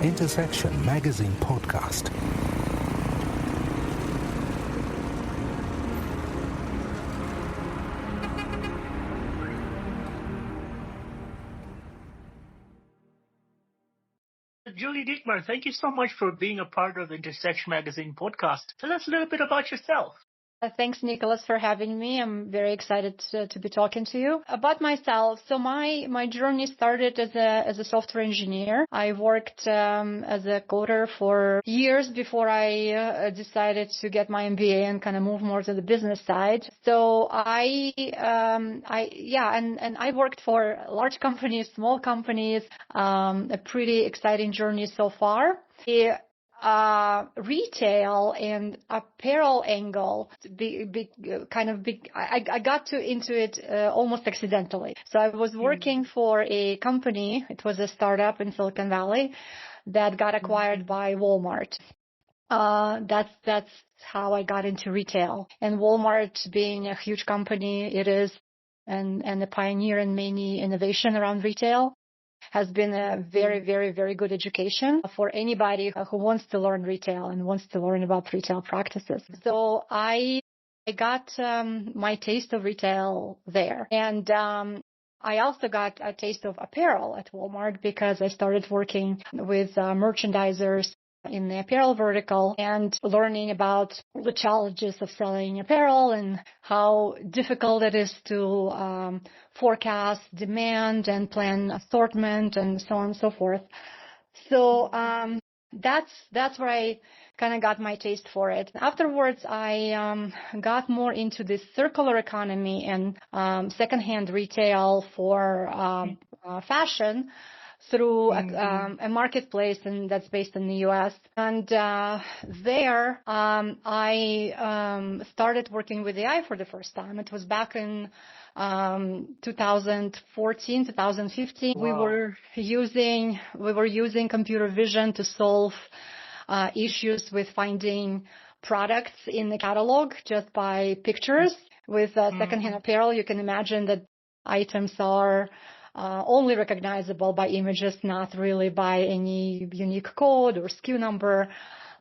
Intersection Magazine Podcast. Julie Dietmar, thank you so much for being a part of the Intersection Magazine podcast. Tell us a little bit about yourself. Thanks, Nicholas, for having me. I'm very excited to be talking to you about myself. So my journey started as a software engineer. I worked as a coder for years before I decided to get my MBA and kind of move more to the business side. So I worked for large companies, small companies. A pretty exciting journey so far. Retail and apparel angle, I got into it almost accidentally. So I was working for a company. It was a startup in Silicon Valley that got acquired by Walmart. That's how I got into retail. And Walmart, being a huge company, it is and a pioneer in many innovation around retail, has been a very, very, very good education for anybody who wants to learn retail and wants to learn about retail practices. So I got my taste of retail there. And I also got a taste of apparel at Walmart because I started working with merchandisers in the apparel vertical and learning about the challenges of selling apparel and how difficult it is to forecast demand and plan assortment and so on and so forth. So that's where I kind of got my taste for it. Afterwards, I got more into this circular economy and secondhand retail for fashion through a marketplace, and that's based in the U.S. And there I started working with AI for the first time. It was back in 2014, 2015. Wow. We were using computer vision to solve issues with finding products in the catalog just by pictures. With secondhand apparel, you can imagine that items are only recognizable by images, not really by any unique code or SKU number.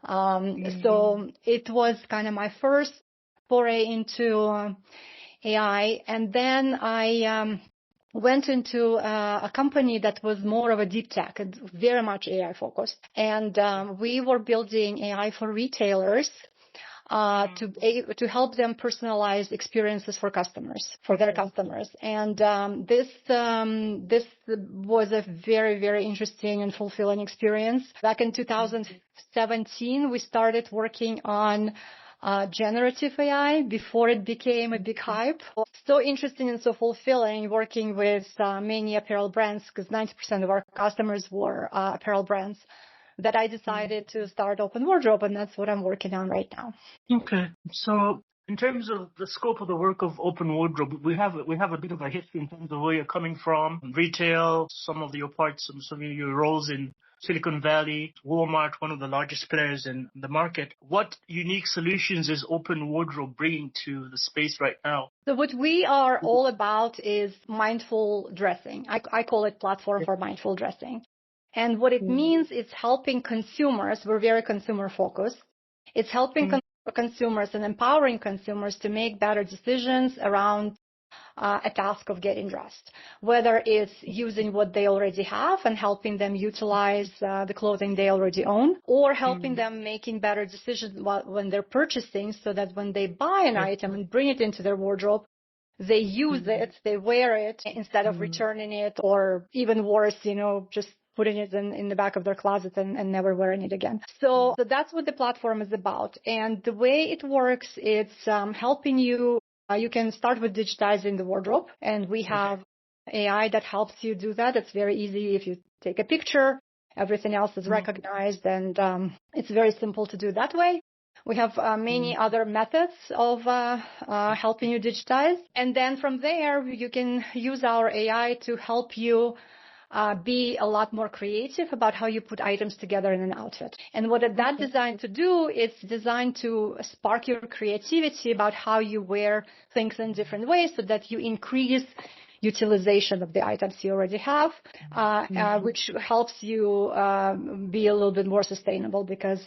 So it was kind of my first foray into AI. And then I went into a company that was more of a deep tech and very much AI focused. And we were building AI for retailers to help them personalize experiences for their customers. And this was a very, very interesting and fulfilling experience. Back in 2017, we started working on generative AI before it became a big hype. So interesting and so fulfilling working with many apparel brands, because 90% of our customers were apparel brands, that I decided to start Open Wardrobe, and that's what I'm working on right now. Okay. So in terms of the scope of the work of Open Wardrobe, we have a bit of a history in terms of where you're coming from, retail, some of your parts, some of your roles in Silicon Valley, Walmart, one of the largest players in the market. What unique solutions is Open Wardrobe bringing to the space right now? So what we are all about is mindful dressing. I call it platform for mindful dressing. And what it means is helping consumers. We're very consumer focused. It's helping consumers and empowering consumers to make better decisions around a task of getting dressed, whether it's using what they already have and helping them utilize the clothing they already own, or helping them making better decisions when they're purchasing, so that when they buy an item and bring it into their wardrobe, they use it, they wear it instead of returning it, or even worse, just putting it in the back of their closet and never wearing it again. So that's what the platform is about. And the way it works, it's helping you. You can start with digitizing the wardrobe, and we have AI that helps you do that. It's very easy. If you take a picture, everything else is recognized, and it's very simple to do that way. We have many other methods of helping you digitize. And then from there, you can use our AI to help you be a lot more creative about how you put items together in an outfit. And what that's designed to do, it's designed to spark your creativity about how you wear things in different ways so that you increase utilization of the items you already have, which helps you be a little bit more sustainable, because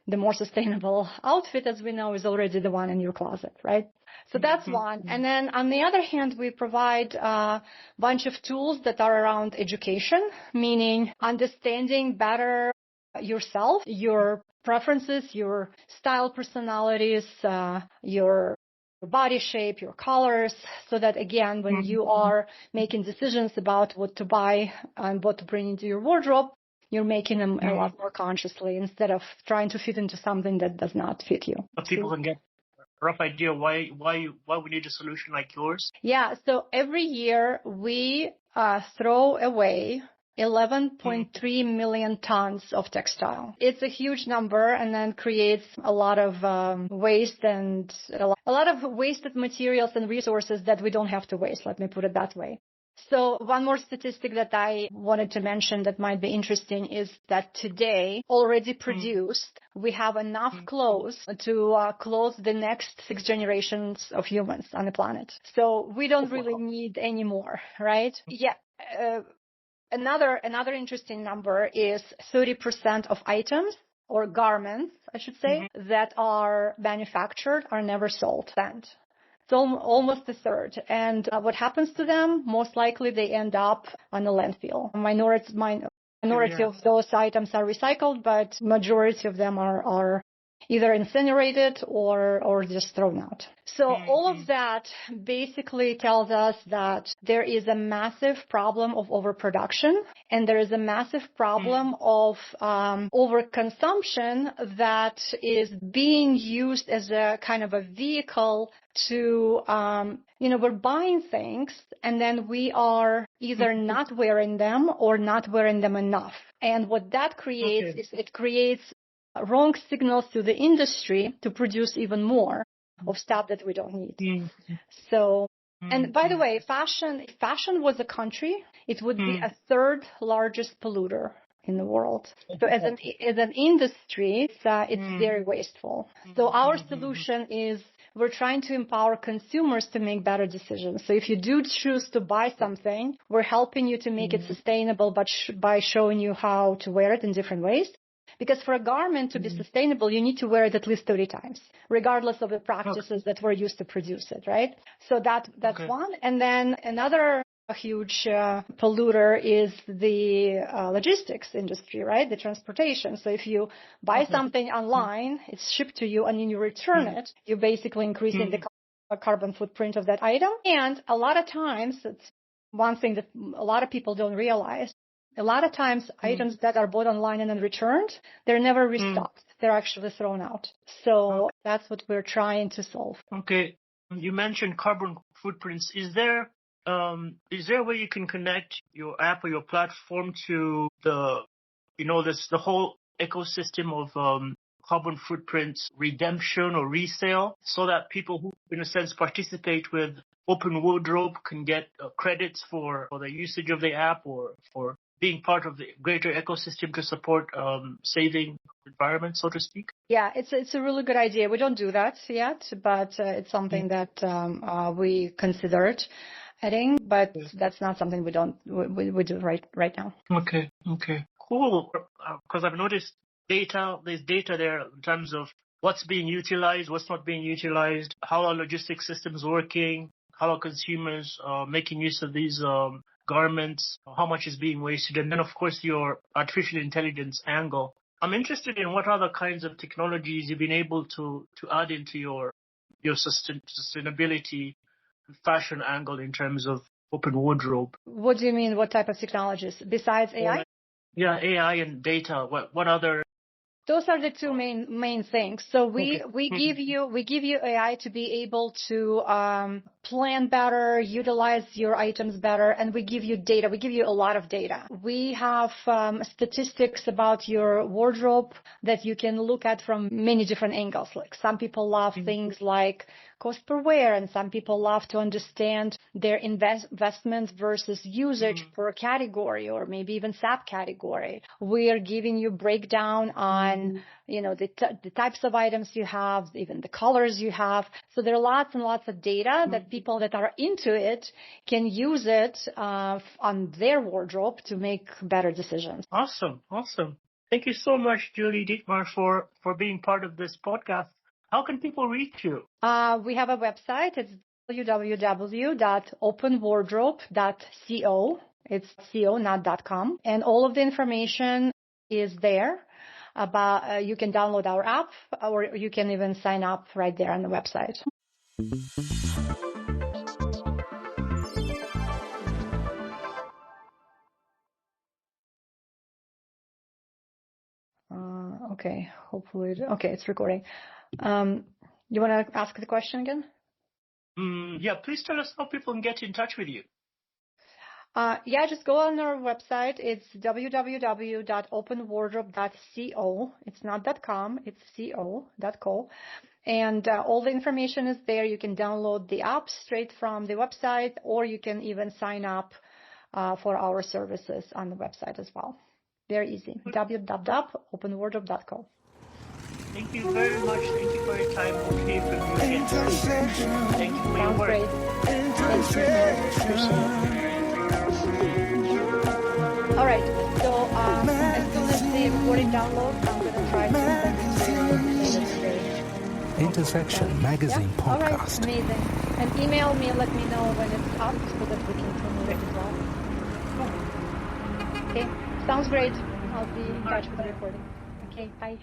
the more sustainable outfit, as we know, is already the one in your closet, right? So that's one. And then on the other hand, we provide a bunch of tools that are around education, meaning understanding better yourself, your preferences, your style personalities, your body shape, your colors, so that again, when you are making decisions about what to buy and what to bring into your wardrobe, you're making them a lot more consciously instead of trying to fit into something that does not fit you. But people can get a rough idea why we need a solution like yours. Yeah. So every year we throw away 11.3 million tons of textile. It's a huge number, and then creates a lot of waste and a lot of wasted materials and resources that we don't have to waste. Let me put it that way. So one more statistic that I wanted to mention that might be interesting is that today, already produced, we have enough clothes to clothe the next 6 generations of humans on the planet. So we don't really need any more, right? Yeah. Another interesting number is 30% of items or garments, I should say, that are manufactured are never sold. So almost a third. And what happens to them? Most likely they end up on a landfill. Minority of those items are recycled, but majority of them are either incinerated or just thrown out. So all of that basically tells us that there is a massive problem of overproduction, and there is a massive problem of overconsumption that is being used as a kind of a vehicle to, we're buying things and then we are either not wearing them or not wearing them enough. And what that creates is it creates wrong signals to the industry to produce even more of stuff that we don't need. So, and by the way, if fashion was a country, it would be a third largest polluter in the world. So as an industry, it's very wasteful. So our solution is we're trying to empower consumers to make better decisions. So if you do choose to buy something, we're helping you to make it sustainable, but by showing you how to wear it in different ways. Because for a garment to be sustainable, you need to wear it at least 30 times, regardless of the practices that were used to produce it, right? So that's one. And then another huge polluter is the logistics industry, right? The transportation. So if you buy something online, it's shipped to you, and then you return it, you're basically increasing the carbon footprint of that item. And a lot of times, it's one thing that a lot of people don't realize. A lot of times, items that are bought online and then returned, they're never restocked. They're actually thrown out. So that's what we're trying to solve. Okay. You mentioned carbon footprints. Is there a way you can connect your app or your platform to the whole ecosystem of carbon footprints redemption or resale, so that people who, in a sense, participate with Open Wardrobe can get credits for the usage of the app or for being part of the greater ecosystem to support saving the environment, so to speak? Yeah, it's a really good idea. We don't do that yet, but it's something that we considered adding, but that's not something we do right now. Okay, cool. Because I've noticed there's data there in terms of what's being utilized, what's not being utilized, how are logistics systems working, how are consumers making use of these garments, how much is being wasted, and then of course your artificial intelligence angle. I'm interested in what other kinds of technologies you've been able to add into your sustainability fashion angle in terms of Open Wardrobe. What do you mean? What type of technologies besides AI? Yeah, AI and data. What other? Those are the two main things. So we give you AI to be able to plan better, utilize your items better, and we give you data. We give you a lot of data. We have statistics about your wardrobe that you can look at from many different angles. Like some people love things like cost per wear, and some people love to understand their investments versus usage per category or maybe even subcategory. We are giving you breakdown on, the types of items you have, even the colors you have. So there are lots and lots of data that people that are into it can use it on their wardrobe to make better decisions. Awesome. Thank you so much, Julie Dietmar, for being part of this podcast. How can people reach you? We have a website. It's www.openwardrobe.co. It's co, not .com. And all of the information is there. You can download our app, or you can even sign up right there on the website. Okay, hopefully, it's recording. You want to ask the question again? Yeah, please tell us how people can get in touch with you. Just go on our website. It's www.openwardrobe.co. It's not .com, it's co.co. And all the information is there. You can download the app straight from the website, or you can even sign up for our services on the website as well. Very easy. www.openwardrobe.co. Thank you very much. Thank you for your time. We'll hear from you again. Thank you for your work. Great. Thank you. Appreciate it. All right. So as soon as the recording downloads, I'm going to try to send it to you. Intersection Magazine Podcast. All right. Podcast. Amazing. And email me and let me know when it's up so that we can promote it as well. Okay. Sounds great. I'll be in touch with the recording. Okay. Bye.